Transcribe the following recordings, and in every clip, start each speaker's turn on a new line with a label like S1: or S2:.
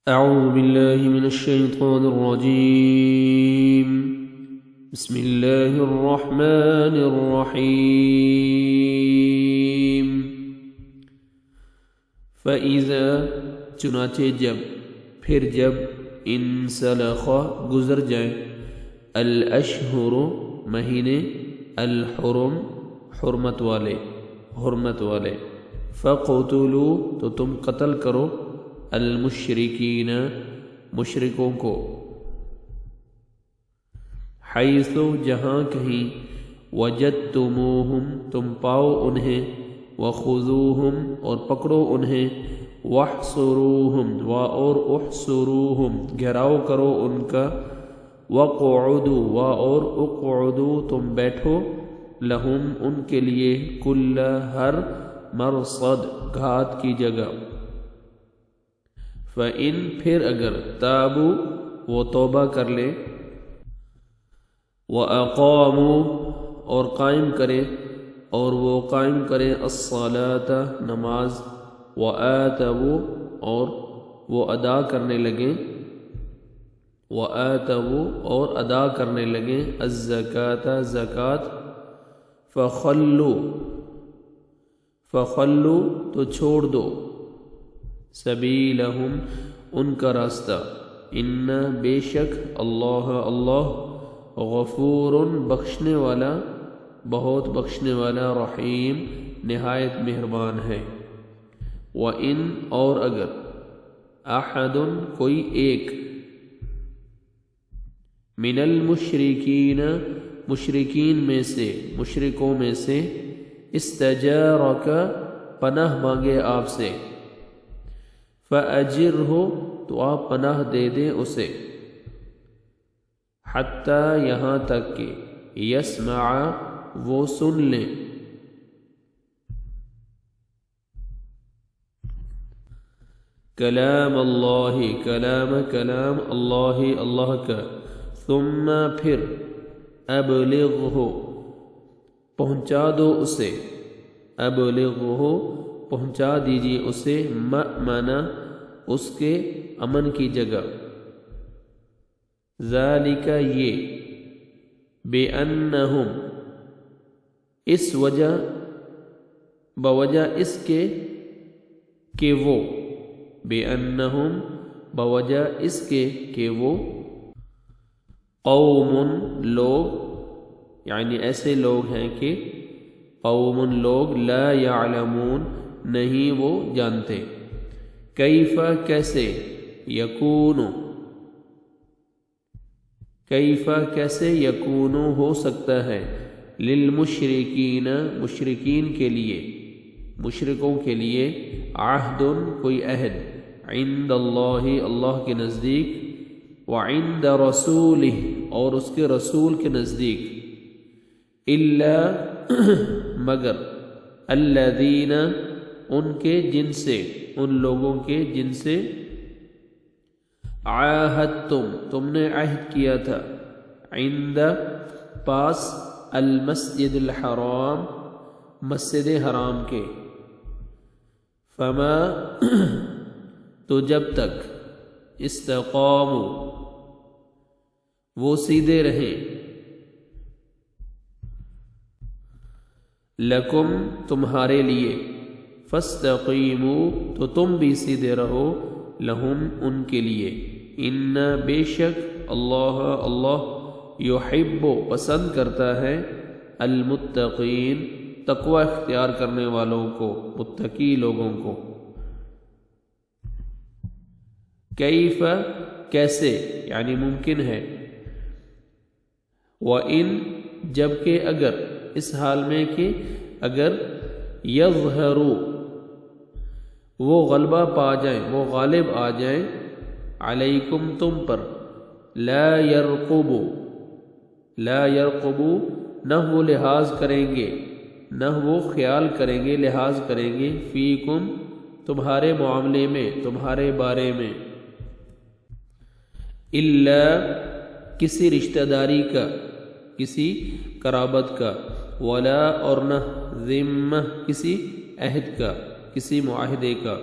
S1: أعوذ بالله من الشيطان الرجيم. بسم الله الرحمن الرحيم. فإذا چنانچہ جب پھر جب انسلخ گزر جائے الاشہر مہینے الحرم حرمت والے فقتلوا تو تم قتل کرو المشرکین مشرکوں کو حیث جہاں کہیں وجدتموہم تم پاؤ انہیں وخذوہم اور پکڑو انہیں واحصروہم اور احصروہم گھیراؤ کرو ان کا وقعدوا اور اقعدوا تم بیٹھو لہم ان کے لیے کل ہر مرصد گھات کی جگہ فَإِن پھر اگر تابوا وہ توبہ کر لے وَأَقَامُوا اور قائم کرے الصَّلَاةَ نماز وَآتَوُا اور وہ ادا کرنے لگے الزَّكَاةَ زکوٰۃ فَخَلُّوا تو چھوڑ دو سبیلہم ان کا راستہ ان بے شک اللہ غفور بخشنے والا بہت بخشنے والا رحیم نہایت مہربان ہے وَإِنْ اور اگر احد کوئی ایک من المشرکین مشرکوں میں سے استجارک پناہ مانگے آپ سے فَأَجِرْهُ تو آپ پناہ دے دیں اسے حتیٰ یہاں تک کہ یسمع وہ سن لیں کلام اللہ کلام اللہ کا ثم پھر ابلغہ پہنچا دو اسے پہنچا دیجیے اسے مأمنہ اس کے امن کی جگہ ذالک یہ بأنہم اس وجہ بوجہ اس کے کہ وہ بأنہم بوجہ اس کے کہ وہ قوم لوگ یعنی ایسے لوگ ہیں کہ قوم لوگ لا یعلمون نہیں وہ جانتے کیف کیسے یکون ہو سکتا ہے للمشرکین مشرکوں کے لیے عہد کوئی عہد عند اللہ کے نزدیک وعند رسولہ اور اس کے رسول کے نزدیک الا مگر الذین ان لوگوں کے جن سے عاہدتم تم نے عہد کیا تھا عند پاس المسجد الحرام مسجد حرام کے فما تو جب تک استقاموا وہ سیدھے رہیں لکم تمہارے لیے فاستقیموا تو تم بھی سیدھے رہو لہم ان کے لیے ان بے شک اللہ یحب پسند کرتا ہے المتقین تقوی اختیار کرنے والوں کو متقی لوگوں کو کیف کیسے یعنی ممکن ہے وَإِن جبکہ اگر اس حال میں کہ اگر یظہروا وہ غلبہ پا جائیں وہ غالب آ جائیں علیکم تم پر لا یرقبوا نہ وہ لحاظ کریں گے نہ وہ خیال کریں گے لحاظ کریں گے فیکم تمہارے معاملے میں تمہارے بارے میں الا کسی رشتہ داری کا کسی قرابت کا ولا اور نہ ذمہ کسی عہد کا کسی معاہدے کا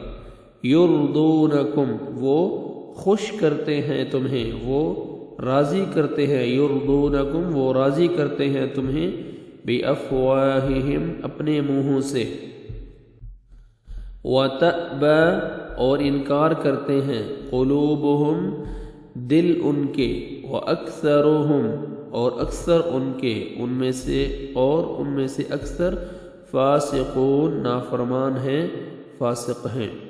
S1: یردونکم وہ
S2: خوش کرتے ہیں تمہیں، وہ راضی کرتے ہیں، یردونکم وہ راضی کرتے ہیں تمہیں، بِأَفْوَاهِهِمْ اپنے منہوں سے، وَتَأْبَى اور انکار کرتے ہیں، قُلُوبُهُمْ دل ان کے، وَأَكْثَرُهُمْ اور اکثر ان کے، ان میں سے اکثر، فاسقون نافرمان ہیں، فاسق ہیں۔